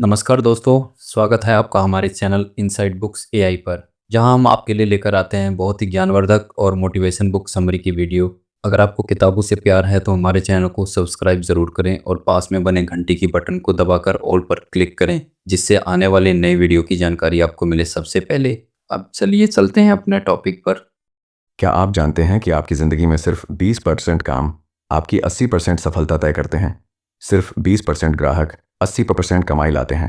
नमस्कार दोस्तों, स्वागत है आपका हमारे चैनल इनसाइड बुक्स एआई पर, जहां हम आपके लिए लेकर आते हैं बहुत ही ज्ञानवर्धक और मोटिवेशन बुक समरी की वीडियो। अगर आपको किताबों से प्यार है तो हमारे चैनल को सब्सक्राइब ज़रूर करें और पास में बने घंटी की बटन को दबाकर ऑल पर क्लिक करें, जिससे आने वाले नए वीडियो की जानकारी आपको मिले सबसे पहले। अब चलिए चलते हैं अपने टॉपिक पर। क्या आप जानते हैं कि आपकी ज़िंदगी में सिर्फ 20% काम आपकी 80% सफलता तय करते हैं? सिर्फ 20% ग्राहक 80% कमाई लाते हैं।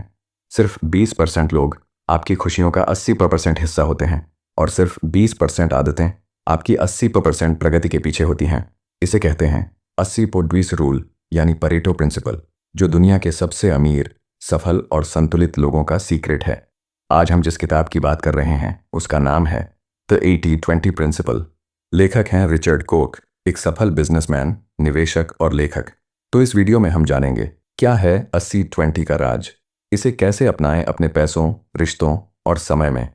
सिर्फ 20% लोग आपकी खुशियों का 80% हिस्सा होते हैं और सिर्फ 20% आदतें आपकी 80% प्रगति के पीछे होती हैं। इसे कहते हैं 80/20 रूल, यानी परेटो प्रिंसिपल, जो दुनिया के सबसे अमीर, सफल और संतुलित लोगों का सीक्रेट है। आज हम जिस किताब की बात कर रहे हैं उसका नाम है द 80-20 प्रिंसिपल। लेखक हैं रिचर्ड कोक, एक सफल बिजनेसमैन, निवेशक और लेखक। तो इस वीडियो में हम जानेंगे क्या है 80-20 का राज, इसे कैसे अपनाएं अपने पैसों, रिश्तों और समय में,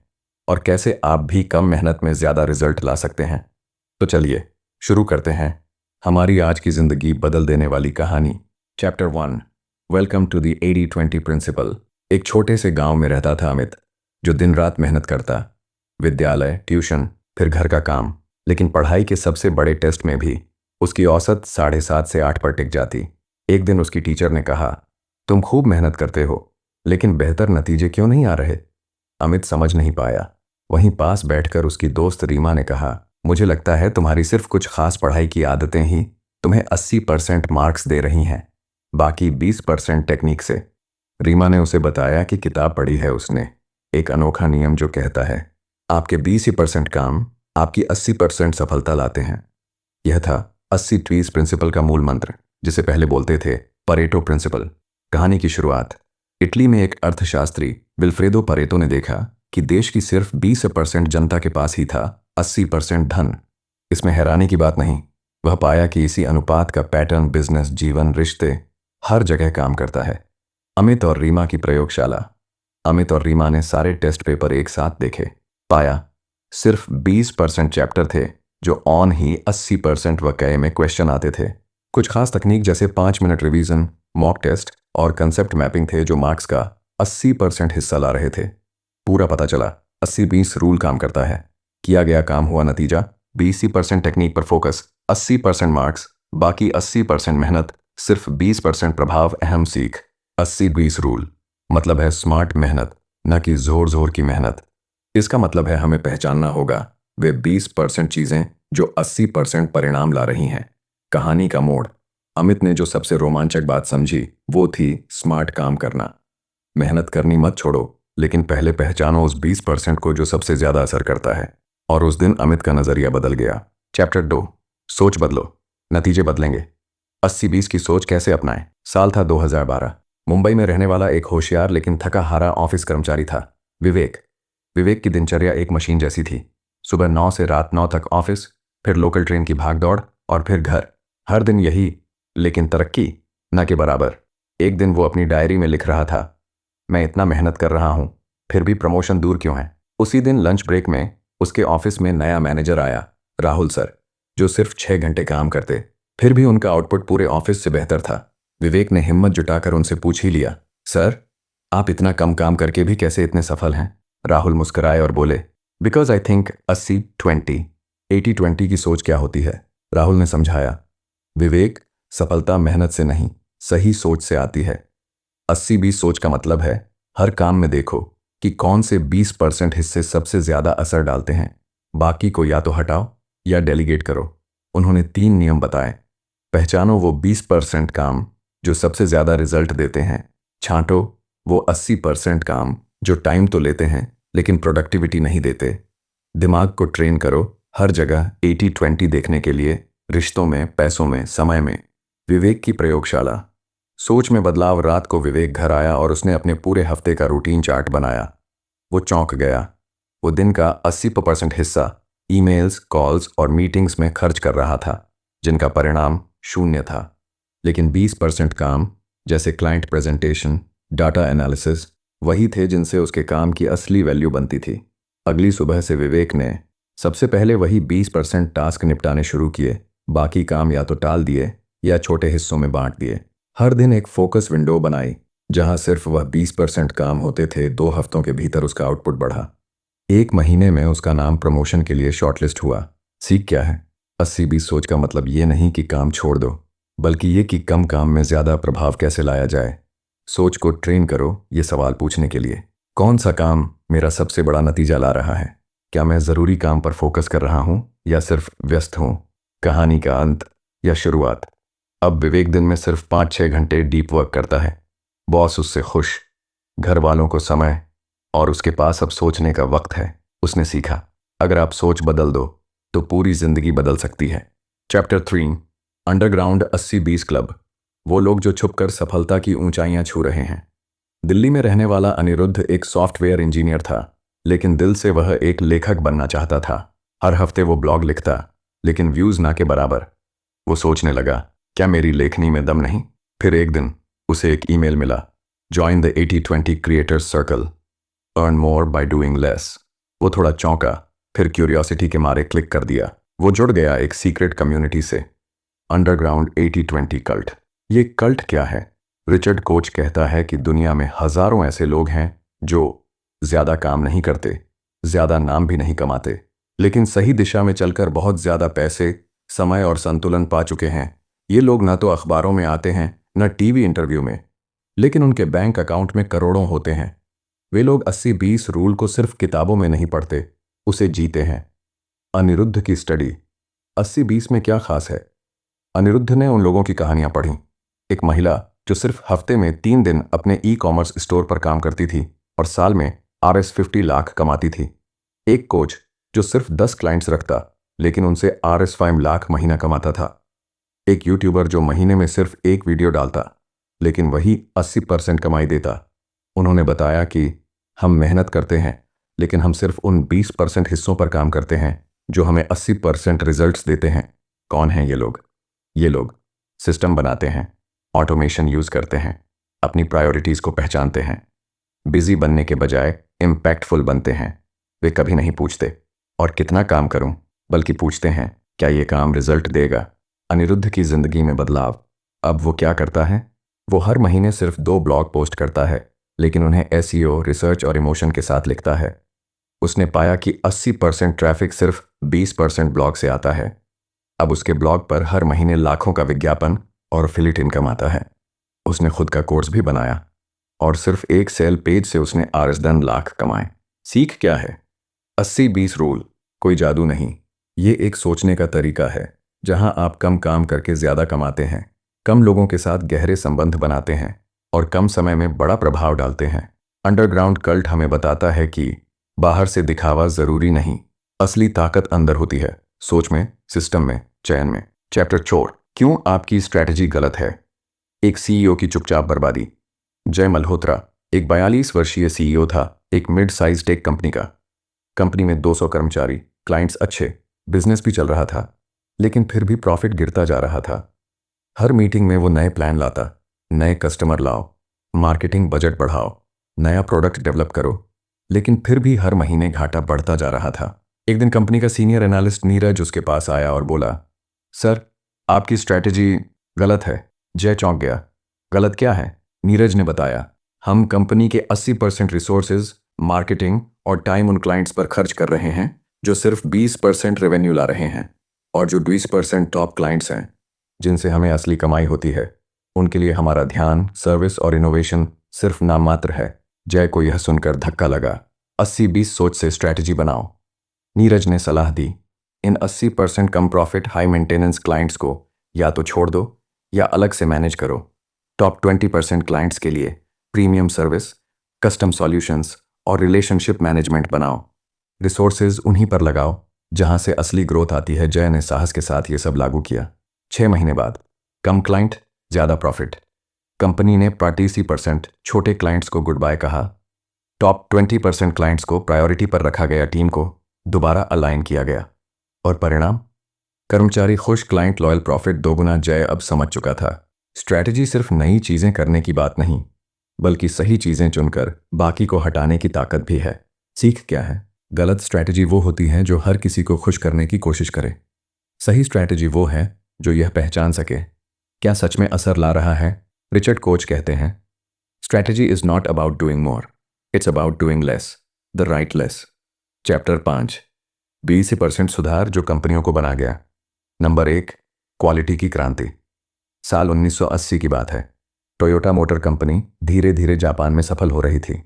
और कैसे आप भी कम मेहनत में ज़्यादा रिजल्ट ला सकते हैं। तो चलिए शुरू करते हैं हमारी आज की ज़िंदगी बदल देने वाली कहानी। Chapter 1, welcome to the 80-20 principle. एक छोटे से गांव में रहता था अमित, जो दिन रात मेहनत करता, विद्यालय, ट्यूशन, फिर घर का काम, लेकिन पढ़ाई के सबसे बड़े टेस्ट में भी उसकी औसत 7.5 से 8 पर टिक जाती। एक दिन उसकी टीचर ने कहा, तुम खूब मेहनत करते हो, लेकिन बेहतर नतीजे क्यों नहीं आ रहे? अमित समझ नहीं पाया। वहीं पास बैठकर उसकी दोस्त रीमा ने कहा, मुझे लगता है तुम्हारी सिर्फ कुछ खास पढ़ाई की आदतें ही तुम्हें 80% मार्क्स दे रही हैं, बाकी 20% टेक्निक से। रीमा ने उसे बताया कि किताब पढ़ी है उसने, एक अनोखा नियम जो कहता है आपके 20% काम आपकी 80% सफलता लाते हैं। यह था 80-20 प्रिंसिपल का मूल मंत्र, जिसे पहले बोलते थे परेटो प्रिंसिपल। कहानी की शुरुआत। इटली में एक अर्थशास्त्री विल्फ्रेडो परेटो ने देखा कि देश की सिर्फ 20% जनता के पास ही था 80% धन। इसमें हैरानी की बात नहीं, वह पाया कि इसी अनुपात का पैटर्न बिजनेस, जीवन, रिश्ते, हर जगह काम करता है। अमित और रीमा की प्रयोगशाला। अमित और रीमा ने सारे टेस्ट पेपर एक साथ देखे, पाया सिर्फ 20% चैप्टर थे जो ऑन ही 80% वाकई में क्वेश्चन आते थे। कुछ खास तकनीक जैसे 5 मिनट रिवीजन, मॉक टेस्ट और कंसेप्ट मैपिंग थे जो मार्क्स का 80% हिस्सा ला रहे थे। पूरा पता चला 80-20 रूल काम करता है। किया गया काम हुआ नतीजा, 20% टेक्निक पर फोकस, 80% मार्क्स, बाकी 80% मेहनत, सिर्फ 20% प्रभाव। अहम सीख, 80-20 रूल मतलब है स्मार्ट मेहनत, न कि जोर जोर की मेहनत। इसका मतलब है हमें पहचानना होगा वे 20% चीजें जो 80% परिणाम ला रही हैं। कहानी का मोड़। अमित ने जो सबसे रोमांचक बात समझी वो थी स्मार्ट काम करना। मेहनत करनी मत छोड़ो, लेकिन पहले पहचानो उस 20% को जो सबसे ज्यादा असर करता है। और उस दिन अमित का नजरिया बदल गया। चैप्टर 2, सोच बदलो, नतीजे बदलेंगे। 80-20 की सोच कैसे अपनाएं। साल था 2012। मुंबई में रहने वाला एक होशियार लेकिन थका हारा ऑफिस कर्मचारी था, विवेक। विवेक की दिनचर्या एक मशीन जैसी थी। सुबह 9 से रात 9 तक ऑफिस, फिर लोकल ट्रेन की भागदौड़ और फिर घर। हर दिन यही, लेकिन तरक्की न के बराबर। एक दिन वो अपनी डायरी में लिख रहा था, मैं इतना मेहनत कर रहा हूं, फिर भी प्रमोशन दूर क्यों है। उसी दिन लंच ब्रेक में उसके ऑफिस में नया मैनेजर आया, राहुल सर, जो सिर्फ 6 घंटे काम करते, फिर भी उनका आउटपुट पूरे ऑफिस से बेहतर था। विवेक ने हिम्मत जुटाकर उनसे पूछ ही लिया, सर, आप इतना कम काम करके भी कैसे इतने सफल हैं? राहुल मुस्कुराए और बोले, बिकॉज आई थिंक 80-20, 80-20 की सोच क्या होती है। राहुल ने समझाया, विवेक, सफलता मेहनत से नहीं, सही सोच से आती है। 80-20 सोच का मतलब है हर काम में देखो कि कौन से 20% हिस्से सबसे ज्यादा असर डालते हैं, बाकी को या तो हटाओ या डेलीगेट करो। उन्होंने 3 नियम बताए। पहचानो वो 20% काम जो सबसे ज्यादा रिजल्ट देते हैं, छांटो वो 80% काम जो टाइम तो लेते हैं लेकिन प्रोडक्टिविटी नहीं देते, दिमाग को ट्रेन करो हर जगह 80-20 देखने के लिए, रिश्तों में, पैसों में, समय में। विवेक की प्रयोगशाला। सोच में बदलाव। रात को विवेक घर आया और उसने अपने पूरे हफ्ते का रूटीन चार्ट बनाया। वो चौंक गया। वो दिन का 80% हिस्सा ईमेल्स, कॉल्स और मीटिंग्स में खर्च कर रहा था, जिनका परिणाम शून्य था। लेकिन 20% काम जैसे क्लाइंट प्रेजेंटेशन, डाटा एनालिसिस, वही थे जिनसे उसके काम की असली वैल्यू बनती थी। अगली सुबह से विवेक ने सबसे पहले वही 20% टास्क निपटाने शुरू किए, बाकी काम या तो टाल दिए या छोटे हिस्सों में बांट दिए। हर दिन एक फोकस विंडो बनाई, जहां सिर्फ वह 20% काम होते थे, 2 हफ्तों के भीतर उसका आउटपुट बढ़ा। 1 महीने में उसका नाम प्रमोशन के लिए शॉर्टलिस्ट हुआ। सीख क्या है? 80-20 सोच का मतलब ये नहीं कि काम छोड़ दो, बल्कि ये कि कम काम में ज़्यादा प्रभाव कैसे लाया जाए। सोच को ट्रेन करो ये सवाल पूछने के लिए, कौन सा काम मेरा सबसे बड़ा नतीजा ला रहा है? क्या मैं ज़रूरी काम पर फोकस कर रहा हूँ या सिर्फ व्यस्त हूँ? कहानी का अंत या शुरुआत? अब विवेक दिन में सिर्फ 5-6 घंटे डीप वर्क करता है। बॉस उससे खुश, घर वालों को समय, और उसके पास अब सोचने का वक्त है। उसने सीखा, अगर आप सोच बदल दो तो पूरी जिंदगी बदल सकती है। Chapter 3, underground 80-20 club. वो लोग जो छुपकर सफलता की ऊंचाइयां छू रहे हैं। दिल्ली में रहने वाला अनिरुद्ध एक सॉफ्टवेयर इंजीनियर था, लेकिन दिल से वह एक लेखक बनना चाहता था। हर हफ्ते वो ब्लॉग लिखता, लेकिन व्यूज ना के बराबर। वो सोचने लगा, क्या मेरी लेखनी में दम नहीं? फिर एक दिन उसे एक ईमेल मिला, join the 80-20 creators circle, earn more by doing less. वो थोड़ा चौंका, फिर क्यूरियोसिटी के मारे क्लिक कर दिया। वो जुड़ गया एक सीक्रेट कम्युनिटी से, अंडरग्राउंड 80-20 कल्ट। ये कल्ट क्या है? रिचर्ड कोच कहता है कि दुनिया में हजारों ऐसे लोग हैं जो ज्यादा काम नहीं करते, ज्यादा नाम भी नहीं कमाते, लेकिन सही दिशा में चलकर बहुत ज्यादा पैसे, समय और संतुलन पा चुके हैं। ये लोग ना तो अखबारों में आते हैं, न टीवी इंटरव्यू में, लेकिन उनके बैंक अकाउंट में करोड़ों होते हैं। वे लोग 80-20 रूल को सिर्फ किताबों में नहीं पढ़ते, उसे जीते हैं। अनिरुद्ध की स्टडी। 80-20 में क्या खास है? अनिरुद्ध ने उन लोगों की कहानियां पढ़ी। एक महिला जो सिर्फ हफ्ते में 3 दिन अपने ई-कॉमर्स स्टोर पर काम करती थी और साल में RS 50 लाख कमाती थी। एक कोच जो सिर्फ 10 क्लाइंट्स रखता, लेकिन उनसे RS 5 लाख महीना कमाता था। एक यूट्यूबर जो महीने में सिर्फ एक वीडियो डालता, लेकिन वही 80% कमाई देता। उन्होंने बताया कि हम मेहनत करते हैं, लेकिन हम सिर्फ उन 20% हिस्सों पर काम करते हैं जो हमें 80% रिजल्ट्स देते हैं। कौन हैं ये लोग? ये लोग सिस्टम बनाते हैं, ऑटोमेशन यूज़ करते हैं, अपनी प्रायोरिटीज़ को पहचानते हैं, बिजी बनने के बजाय इम्पैक्टफुल बनते हैं। वे कभी नहीं पूछते और कितना काम करूं, बल्कि पूछते हैं क्या ये काम रिजल्ट देगा। अनिरुद्ध की जिंदगी में बदलाव। अब वो क्या करता है? वो हर महीने सिर्फ 2 ब्लॉग पोस्ट करता है, लेकिन उन्हें SEO, रिसर्च और इमोशन के साथ लिखता है। उसने पाया कि 80% ट्रैफिक सिर्फ 20% ब्लॉग से आता है। अब उसके ब्लॉग पर हर महीने लाखों का विज्ञापन और एफिलिएट इनकम आता है। उसने खुद का कोर्स भी बनाया और सिर्फ एक सेल पेज से उसने RS 10 लाख कमाए। सीख क्या है? 80-20 रूल कोई जादू नहीं, ये एक सोचने का तरीका है जहां आप कम काम करके ज्यादा कमाते हैं, कम लोगों के साथ गहरे संबंध बनाते हैं और कम समय में बड़ा प्रभाव डालते हैं। अंडरग्राउंड कल्ट हमें बताता है कि बाहर से दिखावा जरूरी नहीं, असली ताकत अंदर होती है, सोच में, सिस्टम में, चयन में। चैप्टर 4, क्यों आपकी स्ट्रैटेजी गलत है? एक CEO की चुपचाप बर्बादी। जय मल्होत्रा एक 42 वर्षीय CEO था, एक मिड साइज टेक कंपनी का। कंपनी में 200 कर्मचारी, क्लाइंट्स अच्छे, बिजनेस भी चल रहा था, लेकिन फिर भी प्रॉफिट गिरता जा रहा था। हर मीटिंग में वो नए प्लान लाता, नए कस्टमर लाओ, मार्केटिंग बजट बढ़ाओ, नया प्रोडक्ट डेवलप करो, लेकिन फिर भी हर महीने घाटा बढ़ता जा रहा था। एक दिन कंपनी का सीनियर एनालिस्ट नीरज उसके पास आया और बोला, सर आपकी स्ट्रैटेजी गलत है। जय चौंक गया। गलत क्या है? नीरज ने बताया, हम कंपनी के 80% रिसोर्सेज, मार्केटिंग और टाइम उन क्लाइंट्स पर खर्च कर रहे हैं जो सिर्फ 20% रेवेन्यू ला रहे हैं, और जो 20% टॉप क्लाइंट्स हैं जिनसे हमें असली कमाई होती है, उनके लिए हमारा ध्यान, सर्विस और इनोवेशन सिर्फ नाम मात्र है। जय को यह सुनकर धक्का लगा। 80-20 सोच से स्ट्रैटेजी बनाओ। नीरज ने सलाह दी, इन 80% कम प्रॉफिट हाई मेंटेनेंस क्लाइंट्स को या तो छोड़ दो या अलग से मैनेज करो। टॉप 20% क्लाइंट्स के लिए प्रीमियम सर्विस, कस्टम सॉल्यूशंस और रिलेशनशिप मैनेजमेंट बनाओ। रिसोर्सेज उन्हीं पर लगाओ जहां से असली ग्रोथ आती है। जय ने साहस के साथ ये सब लागू किया। 6 महीने बाद, कम क्लाइंट, ज़्यादा प्रॉफिट। कंपनी ने 40% छोटे क्लाइंट्स को गुड बाय कहा। टॉप 20% क्लाइंट्स को प्रायोरिटी पर रखा गया, टीम को दोबारा अलाइन किया गया, और परिणाम? कर्मचारी खुश, क्लाइंट लॉयल, प्रॉफिट दोगुना। जय अब समझ चुका था, स्ट्रैटेजी सिर्फ नई चीज़ें करने की बात नहीं, बल्कि सही चीज़ें चुनकर बाकी को हटाने की ताकत भी है। सीख क्या है? गलत स्ट्रैटेजी वो होती है जो हर किसी को खुश करने की कोशिश करे। सही स्ट्रैटेजी वो है जो यह पहचान सके क्या सच में असर ला रहा है। रिचर्ड कोच कहते हैं, strategy is not about doing more, it's about doing less, the right less. Chapter 5, 20% सुधार जो कंपनियों को बना गया। नंबर 1, क्वालिटी की क्रांति। साल 1980 की बात है। टोयोटा मोटर कंपनी धीरे धीरे जापान में सफल हो रही थी,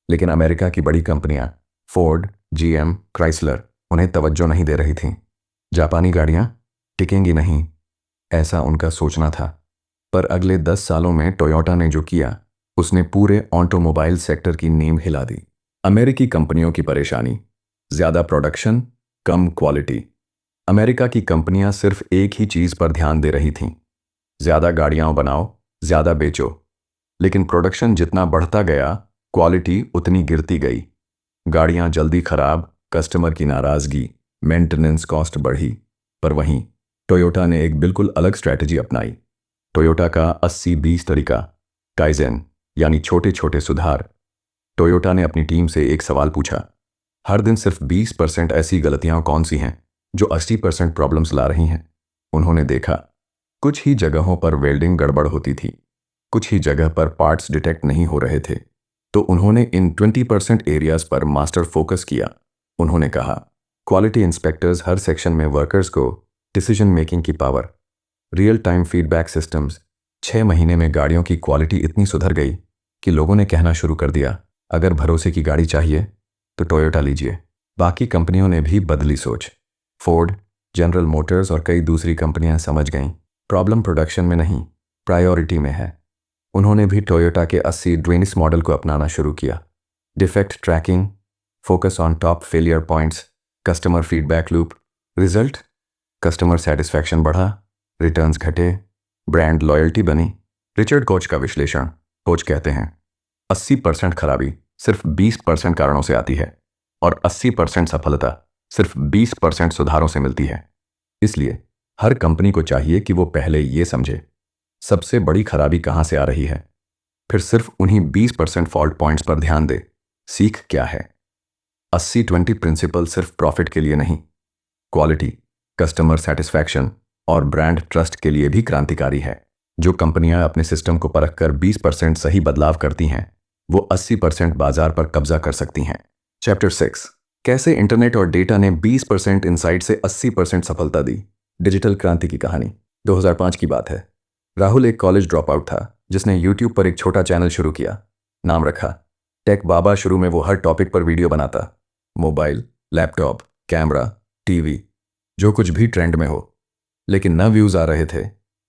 लेकिन अमेरिका की बड़ी कंपनियां फोर्ड, जीएम, क्राइसलर उन्हें तवज्जो नहीं दे रही थीं। जापानी गाड़ियां टिकेंगी नहीं, ऐसा उनका सोचना था। पर अगले 10 सालों में टोयोटा ने जो किया, उसने पूरे ऑटोमोबाइल सेक्टर की नींव हिला दी। अमेरिकी कंपनियों की परेशानी, ज़्यादा प्रोडक्शन, कम क्वालिटी। अमेरिका की कंपनियां सिर्फ एक ही चीज़ पर ध्यान दे रही थीं, ज़्यादा गाड़ियां बनाओ, ज़्यादा बेचो। लेकिन प्रोडक्शन जितना बढ़ता गया, क्वालिटी उतनी गिरती गई। गाड़ियां जल्दी खराब, कस्टमर की नाराज़गी, मेंटेनेंस कॉस्ट बढ़ी। पर वहीं टोयोटा ने एक बिल्कुल अलग स्ट्रैटेजी अपनाई। टोयोटा का 80-20 तरीका, काइजेन यानी छोटे छोटे सुधार। टोयोटा ने अपनी टीम से एक सवाल पूछा, हर दिन सिर्फ 20% ऐसी गलतियां कौन सी हैं जो 80% प्रॉब्लम्स ला रही हैं। उन्होंने देखा, कुछ ही जगहों पर वेल्डिंग गड़बड़ होती थी, कुछ ही जगह पर पार्ट्स डिटेक्ट नहीं हो रहे थे। तो उन्होंने इन 20% एरियाज पर मास्टर फोकस किया। उन्होंने कहा, क्वालिटी इंस्पेक्टर्स हर सेक्शन में वर्कर्स को डिसीजन मेकिंग की power, real time feedback systems. 6 महीने में गाड़ियों की क्वालिटी इतनी सुधर गई कि लोगों ने कहना शुरू कर दिया, अगर भरोसे की गाड़ी चाहिए तो टोयोटा लीजिए। बाकी कंपनियों ने भी बदली सोच। फोर्ड, जनरल मोटर्स और कई दूसरी कंपनियां समझ गईं, प्रॉब्लम प्रोडक्शन में नहीं, प्रायोरिटी में है। उन्होंने भी टोयोटा के 80-20 मॉडल को अपनाना शुरू किया। Defect tracking, focus on top failure points, customer feedback loop. Result, customer satisfaction बढ़ा, रिटर्न्स घटे, ब्रांड लॉयल्टी बनी। रिचर्ड कोच का विश्लेषण। कोच कहते हैं, 80% खराबी सिर्फ 20% कारणों से आती है और 80% सफलता सिर्फ 20% सुधारों से मिलती है। इसलिए हर कंपनी को चाहिए कि वो पहले ये समझे, सबसे बड़ी खराबी कहाँ से आ रही है, फिर सिर्फ उन्हीं 20% फॉल्ट पॉइंट्स पर ध्यान दे। सीख क्या है? 80-20 प्रिंसिपल सिर्फ प्रॉफिट के लिए नहीं, क्वालिटी, कस्टमर सेटिस्फैक्शन और ब्रांड ट्रस्ट के लिए भी क्रांतिकारी है। जो कंपनियां अपने सिस्टम को परखकर 20% सही बदलाव करती हैं, वो 80% बाजार पर कब्जा कर सकती हैं। चैप्टर 6, कैसे इंटरनेट और डेटा ने 20% इनसाइट से 80% सफलता दी। डिजिटल क्रांति की कहानी। 2005 की बात है। राहुल एक कॉलेज ड्रॉप आउट था जिसने यूट्यूब पर एक छोटा चैनल शुरू किया। नाम रखा टेक बाबा। शुरू में वो हर टॉपिक पर वीडियो बनाता, मोबाइल, लैपटॉप, कैमरा, टीवी, जो कुछ भी ट्रेंड में हो। लेकिन न व्यूज़ आ रहे थे,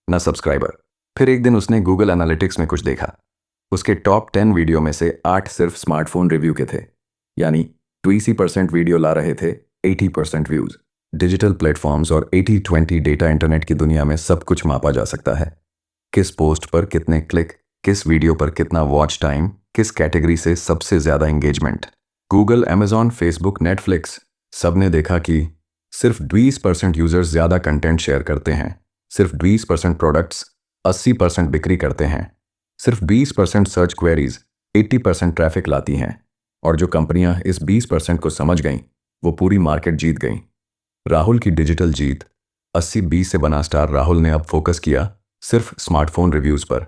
न सब्सक्राइबर। फिर एक दिन उसने गूगल एनालिटिक्स में कुछ देखा। उसके टॉप 10 वीडियो में से 8 सिर्फ स्मार्टफोन रिव्यू के थे, यानी 20% वीडियो ला रहे थे, 80% व्यूज़। डिजिटल प्लेटफॉर्म्स और 80-20 डेटा इंटरनेट की दुनिया में सब कुछ मापा जा सकता है। किस पोस्ट पर कितने क्लिक, किस वीडियो पर कितना वॉच टाइम, किस कैटेगरी से सबसे ज़्यादा engagement. Google, Amazon, Facebook, Netflix, सब ने देखा कि सिर्फ 20% यूजर्स ज़्यादा कंटेंट शेयर करते हैं, सिर्फ 20% प्रोडक्ट्स 80% बिक्री करते हैं, सिर्फ 20% सर्च क्वेरीज 80% ट्रैफिक लाती हैं। और जो कंपनियां इस 20% को समझ गईं, वो पूरी मार्केट जीत गईं। राहुल की डिजिटल जीत। 80-20 से बना स्टार राहुल ने अब फोकस किया सिर्फ स्मार्टफोन रिव्यूज़ पर।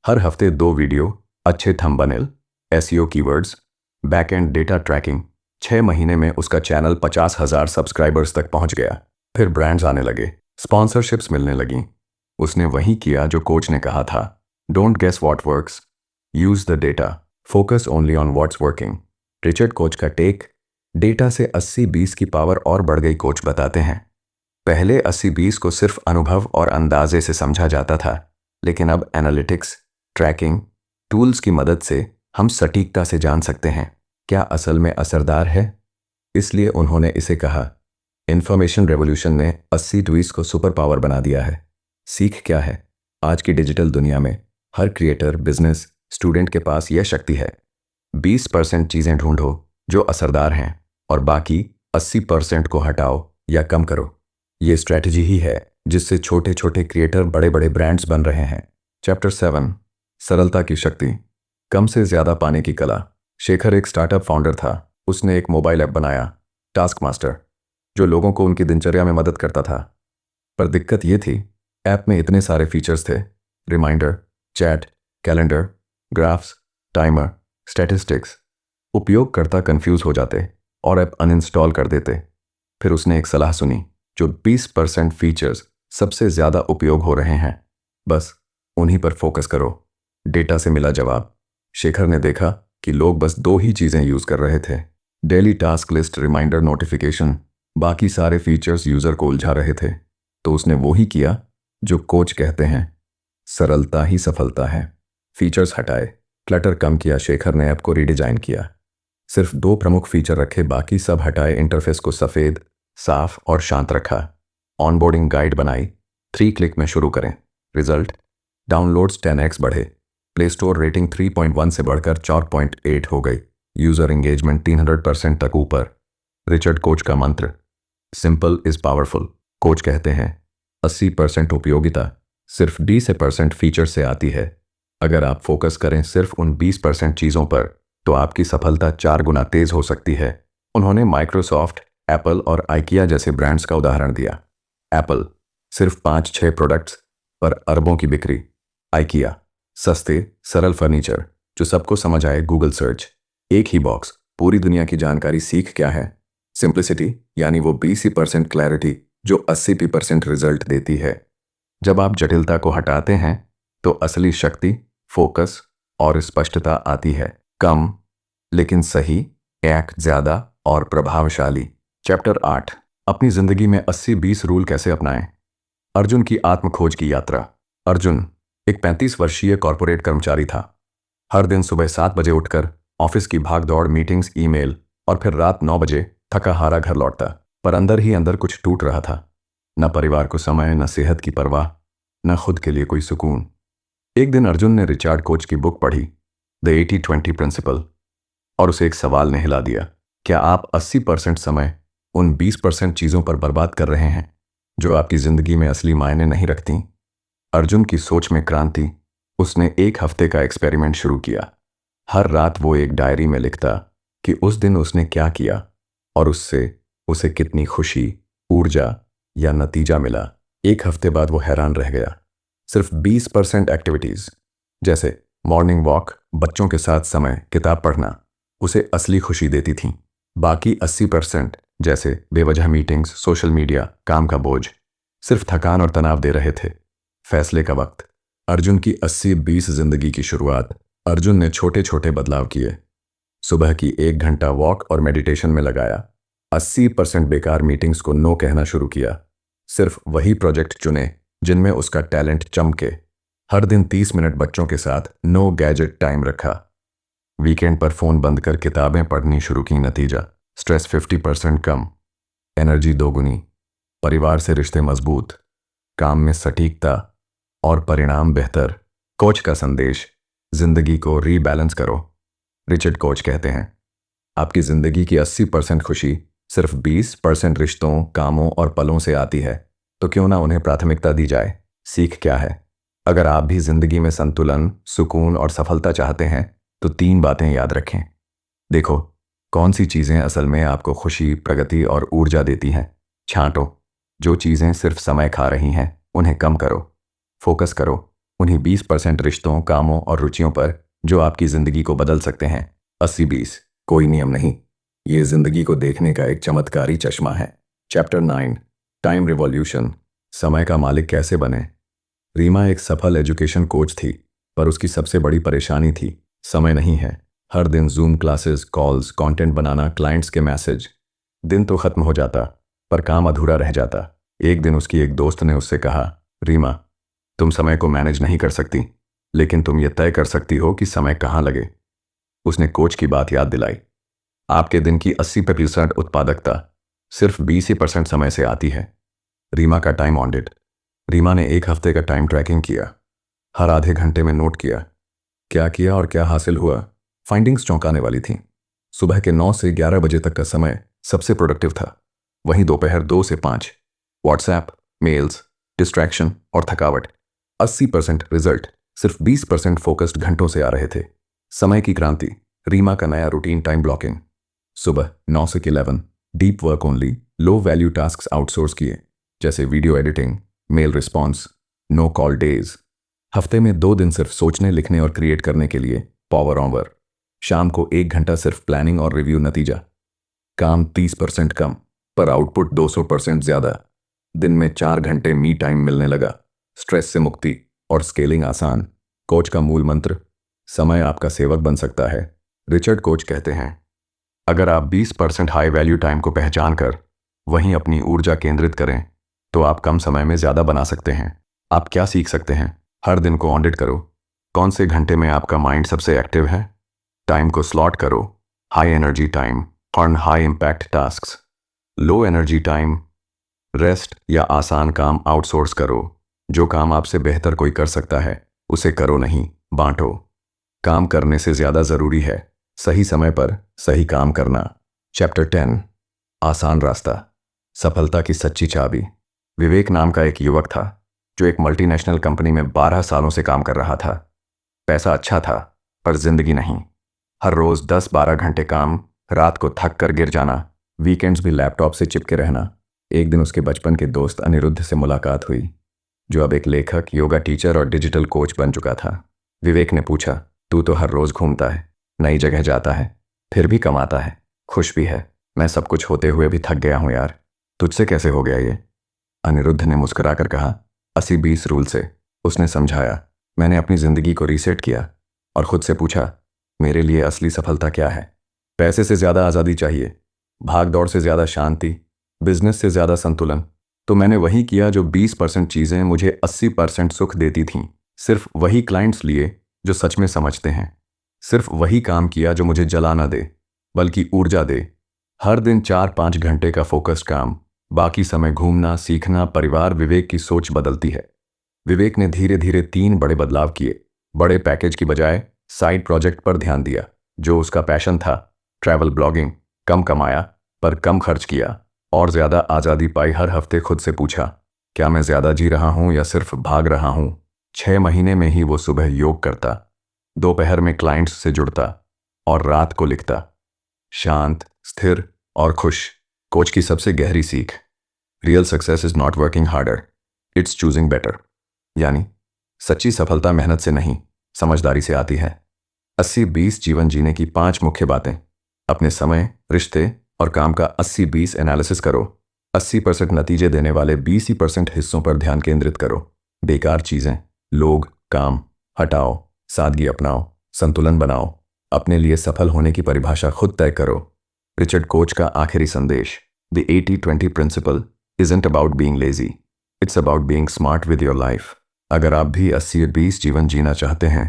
हर हफ्ते 2 वीडियो, अच्छे thumbnail, SEO keywords, back end data tracking. 6 महीने में उसका चैनल 50,000 सब्सक्राइबर्स तक पहुंच गया। फिर ब्रांड्स आने लगे, स्पॉन्सरशिप्स मिलने लगीं। उसने वही किया जो कोच ने कहा था, don't guess what works, use the data, focus only on what's working. Richard Koch का टेक। डेटा से 80-20 की पावर और बढ़ गई। कोच बताते हैं, पहले 80-20 को सिर्फ अनुभव और अंदाजे से समझा जाता था, लेकिन अब एनालिटिक्स, ट्रैकिंग, टूल्स की मदद से हम सटीकता से जान सकते हैं क्या असल में असरदार है। इसलिए उन्होंने इसे कहा, इंफॉर्मेशन रेवोल्यूशन ने 80-20 को सुपर पावर बना दिया है। सीख क्या है? आज की डिजिटल दुनिया में हर क्रिएटर, बिजनेस, स्टूडेंट के पास यह शक्ति है। 20% चीज़ें ढूंढो जो असरदार हैं और बाकी 80% को हटाओ या कम करो। ये स्ट्रैटेजी ही है जिससे छोटे छोटे क्रिएटर बड़े बड़े ब्रांड्स बन रहे हैं। चैप्टर 7, सरलता की शक्ति, कम से ज़्यादा पाने की कला। शेखर एक स्टार्टअप फाउंडर था। उसने एक मोबाइल ऐप बनाया, टास्क मास्टर, जो लोगों को उनकी दिनचर्या में मदद करता था। पर दिक्कत ये थी, ऐप में इतने सारे फीचर्स थे, reminder, chat, calendar, graphs, timer, statistics. उपयोगकर्ता कंफ्यूज हो जाते और ऐप अनइंस्टॉल कर देते। फिर उसने एक सलाह सुनी, जो 20% फीचर्स सबसे ज़्यादा उपयोग हो रहे हैं, बस उन्हीं पर फोकस करो। डेटा से मिला जवाब। शेखर ने देखा कि लोग बस 2 ही चीज़ें यूज़ कर रहे थे, daily task list, reminder, notification. बाकी सारे फीचर्स यूज़र को उलझा रहे थे। तो उसने वो ही किया जो कोच कहते हैं, सरलता ही सफलता है। फीचर्स हटाए, क्लटर कम किया। शेखर ने ऐप को रीडिजाइन किया, सिर्फ 2 प्रमुख फीचर रखे, बाकी सब हटाए। इंटरफेस को सफ़ेद, साफ और शांत रखा। ऑनबोर्डिंग गाइड बनाई, 3 क्लिक में शुरू करें। रिजल्ट, डाउनलोड्स 10x बढ़े, प्ले स्टोर रेटिंग 3.1 से बढ़कर 4.8 हो गई, यूज़र एंगेजमेंट 300% तक ऊपर। रिचर्ड कोच का मंत्र, सिंपल इज़ पावरफुल। कोच कहते हैं 80% उपयोगिता सिर्फ 20% फीचर से आती है। अगर आप फोकस करें सिर्फ उन 20% चीज़ों पर, तो आपकी सफलता 4 गुना तेज़ हो सकती है। उन्होंने माइक्रोसॉफ्ट, एप्पल और आइकिया जैसे ब्रांड्स का उदाहरण दिया। एप्पल सिर्फ 5-6 प्रोडक्ट्स पर अरबों की बिक्री। आइकिया सस्ते सरल फर्नीचर जो सबको समझ आए। गूगल सर्च, एक ही बॉक्स, पूरी दुनिया की जानकारी। सीख क्या है? सिंप्लिसिटी, यानी वो 20% क्लैरिटी जो 80% रिजल्ट देती है। जब आप जटिलता को हटाते हैं तो असली शक्ति, फोकस और स्पष्टता आती है। कम लेकिन सही, एक ज़्यादा और प्रभावशाली। चैप्टर 8, अपनी जिंदगी में 80-20 रूल कैसे अपनाएं। अर्जुन की आत्मखोज की यात्रा। अर्जुन एक 35 वर्षीय कॉरपोरेट कर्मचारी था। हर दिन सुबह 7 बजे उठकर ऑफिस की भागदौड़, मीटिंग्स, ईमेल और फिर रात 9 बजे थका हारा घर लौटता। पर अंदर ही अंदर कुछ टूट रहा था। न परिवार को समय, न सेहत की परवाह, न खुद के लिए कोई सुकून। एक दिन अर्जुन ने रिचार्ड कोच की बुक पढ़ी, द 80-20 प्रिंसिपल, और उसे एक सवाल ने हिला दिया। क्या आप 80% समय उन 20% चीज़ों पर बर्बाद कर रहे हैं जो आपकी ज़िंदगी में असली मायने नहीं रखती? अर्जुन की सोच में क्रांति। उसने 1 हफ्ते का एक्सपेरिमेंट शुरू किया। हर रात वो एक डायरी में लिखता कि उस दिन उसने क्या किया और उससे उसे कितनी खुशी, ऊर्जा या नतीजा मिला। 1 हफ्ते बाद वो हैरान रह गया। सिर्फ 20% एक्टिविटीज़, जैसे मॉर्निंग वॉक, बच्चों के साथ समय, किताब पढ़ना, उसे असली खुशी देती थीं। बाकी 80%, जैसे बेवजह मीटिंग्स, सोशल मीडिया, काम का बोझ, सिर्फ थकान और तनाव दे रहे थे। फैसले का वक्त। अर्जुन की 80-20 जिंदगी की शुरुआत। अर्जुन ने छोटे छोटे बदलाव किए। सुबह की 1 घंटा वॉक और मेडिटेशन में लगाया। 80% बेकार मीटिंग्स को नो कहना शुरू किया। सिर्फ वही प्रोजेक्ट चुने जिनमें उसका टैलेंट चमके। हर दिन 30 मिनट बच्चों के साथ नो गैजेट टाइम रखा। वीकेंड पर फ़ोन बंद कर किताबें पढ़नी शुरू की। नतीजा, स्ट्रेस 50% कम, एनर्जी 2 गुनी, परिवार से रिश्ते मजबूत, काम में सटीकता और परिणाम बेहतर। कोच का संदेश, जिंदगी को रीबैलेंस करो। रिचर्ड कोच कहते हैं, आपकी जिंदगी की 80% खुशी सिर्फ 20% रिश्तों, कामों और पलों से आती है, तो क्यों ना उन्हें प्राथमिकता दी जाए। सीख क्या है? अगर आप भी जिंदगी में संतुलन, सुकून और सफलता चाहते हैं तो 3 बातें याद रखें। देखो कौन सी चीज़ें असल में आपको खुशी, प्रगति और ऊर्जा देती हैं। छांटो जो चीज़ें सिर्फ समय खा रही हैं, उन्हें कम करो। फोकस करो उन्हीं 20% रिश्तों, कामों और रुचियों पर जो आपकी ज़िंदगी को बदल सकते हैं। 80-20 कोई नियम नहीं, ये ज़िंदगी को देखने का एक चमत्कारी चश्मा है। चैप्टर 9, टाइम रिवॉल्यूशन, समय का मालिक कैसे बने। रीमा एक सफल एजुकेशन कोच थी, पर उसकी सबसे बड़ी परेशानी थी समय नहीं है। हर दिन जूम क्लासेस, कॉल्स, कंटेंट बनाना, क्लाइंट्स के मैसेज। दिन तो खत्म हो जाता पर काम अधूरा रह जाता। एक दिन उसकी एक दोस्त ने उससे कहा, रीमा, तुम समय को मैनेज नहीं कर सकती, लेकिन तुम ये तय कर सकती हो कि समय कहाँ लगे। उसने कोच की बात याद दिलाई, आपके दिन की 80% उत्पादकता सिर्फ 20% समय से आती है। रीमा का टाइम ऑडिट। रीमा ने 1 हफ्ते का टाइम ट्रैकिंग किया। हर आधे घंटे में नोट किया क्या किया और क्या हासिल हुआ। फाइंडिंग्स चौंकाने वाली थीं। सुबह के 9 से 11 बजे तक का समय सबसे प्रोडक्टिव था। वहीं दोपहर 2 से 5 व्हाट्सएप, मेल्स, डिस्ट्रैक्शन और थकावट। 80% रिजल्ट सिर्फ 20% फोकस्ड घंटों से आ रहे थे। समय की क्रांति। रीमा का नया रूटीन, टाइम ब्लॉकिंग। सुबह 9 से 11 deep work only, low value tasks outsource किए, जैसे video editing, mail response, no call days. हफ्ते में 2 दिन सिर्फ सोचने, लिखने और क्रिएट करने के लिए, पावर ओवर। शाम को 1 घंटा सिर्फ प्लानिंग और रिव्यू। नतीजा, काम 30% कम पर आउटपुट 200% ज़्यादा। दिन में 4 घंटे मी टाइम मिलने लगा। स्ट्रेस से मुक्ति और स्केलिंग आसान। कोच का मूल मंत्र, समय आपका सेवक बन सकता है। रिचर्ड कोच कहते हैं, अगर आप 20% हाई वैल्यू टाइम को पहचान कर वहीं अपनी ऊर्जा केंद्रित करें तो आप कम समय में ज़्यादा बना सकते हैं। आप क्या सीख सकते हैं? हर दिन को ऑडिट करो। कौन से घंटे में आपका माइंड सबसे एक्टिव है? टाइम को स्लॉट करो। High energy time on high impact tasks. Low energy time, rest या आसान काम आउटसोर्स करो। जो काम आपसे बेहतर कोई कर सकता है उसे करो नहीं, बांटो। काम करने से ज़्यादा ज़रूरी है सही समय पर सही काम करना। चैप्टर 10, आसान रास्ता, सफलता की सच्ची चाबी। विवेक नाम का एक युवक था जो एक मल्टीनेशनल कंपनी में 12 सालों से काम कर रहा था। पैसा अच्छा था पर जिंदगी नहीं। हर रोज़ 10-12 घंटे काम, रात को थक कर गिर जाना, वीकेंड्स भी लैपटॉप से चिपके रहना। एक दिन उसके बचपन के दोस्त अनिरुद्ध से मुलाकात हुई, जो अब एक लेखक, योगा टीचर और डिजिटल कोच बन चुका था। विवेक ने पूछा, तू तो हर रोज़ घूमता है, नई जगह जाता है, फिर भी कमाता है, खुश भी है। मैं सब कुछ होते हुए भी थक गया हूँ यार, तुझसे कैसे हो गया ये? अनिरुद्ध ने मुस्कुराकर कहा, 80-20 रूल से। उसने समझाया। मैंने अपनी ज़िंदगी को रीसेट किया और ख़ुद से पूछा, मेरे लिए असली सफलता क्या है? पैसे से ज़्यादा आज़ादी चाहिए, भाग दौड़ से ज़्यादा शांति, बिजनेस से ज़्यादा संतुलन। तो मैंने वही किया जो 20% चीज़ें मुझे 80% सुख देती थीं। सिर्फ वही क्लाइंट्स लिए जो सच में समझते हैं। सिर्फ वही काम किया जो मुझे जला ना दे बल्कि ऊर्जा दे। हर दिन 4-5 घंटे का फोकस्ड काम, बाकी समय घूमना, सीखना, परिवार। विवेक की सोच बदलती है। विवेक ने धीरे धीरे 3 बड़े बदलाव किए। बड़े पैकेज की बजाय साइड प्रोजेक्ट पर ध्यान दिया। जो उसका पैशन था, ट्रैवल ब्लॉगिंग, कम कमाया पर कम खर्च किया और ज़्यादा आज़ादी पाई। हर हफ्ते खुद से पूछा, क्या मैं ज़्यादा जी रहा हूँ या सिर्फ भाग रहा हूँ? 6 महीने में ही वो सुबह योग करता, दोपहर में क्लाइंट्स से जुड़ता और रात को लिखता। शांत, स्थिर और खुश। कोच की सबसे गहरी सीख, real success is not working harder, it's choosing better. यानी सच्ची सफलता मेहनत से नहीं, समझदारी से आती है। 80-20 जीवन जीने की 5 मुख्य बातें। अपने समय, रिश्ते और काम का 80-20 एनालिसिस करो। 80% नतीजे देने वाले 20% हिस्सों पर ध्यान केंद्रित करो। बेकार चीज़ें, लोग, काम हटाओ, सादगी अपनाओ, संतुलन बनाओ। अपने लिए सफल होने की परिभाषा खुद तय करो। रिचर्ड कोच का आखिरी संदेश, the 80-20 principle isn't about being lazy, it's about being smart with your life। अगर आप भी 80-20 जीवन जीना चाहते हैं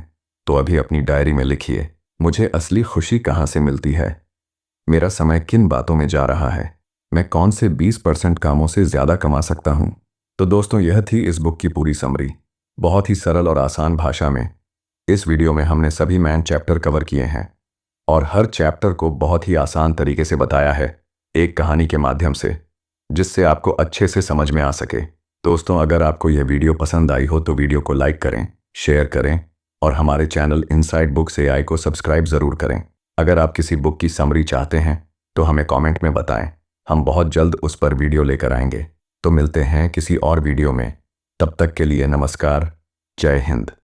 तो अभी अपनी डायरी में लिखिए, मुझे असली खुशी कहाँ से मिलती है, मेरा समय किन बातों में जा रहा है, मैं कौन से 20% कामों से ज़्यादा कमा सकता हूँ। तो दोस्तों, यह थी इस बुक की पूरी समरी, बहुत ही सरल और आसान भाषा में। इस वीडियो में हमने सभी मैन चैप्टर कवर किए हैं और हर चैप्टर को बहुत ही आसान तरीके से बताया है, एक कहानी के माध्यम से, जिससे आपको अच्छे से समझ में आ सके। दोस्तों, अगर आपको यह वीडियो पसंद आई हो तो वीडियो को लाइक करें, शेयर करें और हमारे चैनल इनसाइड बुक्स एआई को सब्सक्राइब ज़रूर करें। अगर आप किसी बुक की समरी चाहते हैं तो हमें कमेंट में बताएं, हम बहुत जल्द उस पर वीडियो लेकर आएंगे। तो मिलते हैं किसी और वीडियो में, तब तक के लिए नमस्कार, जय हिंद।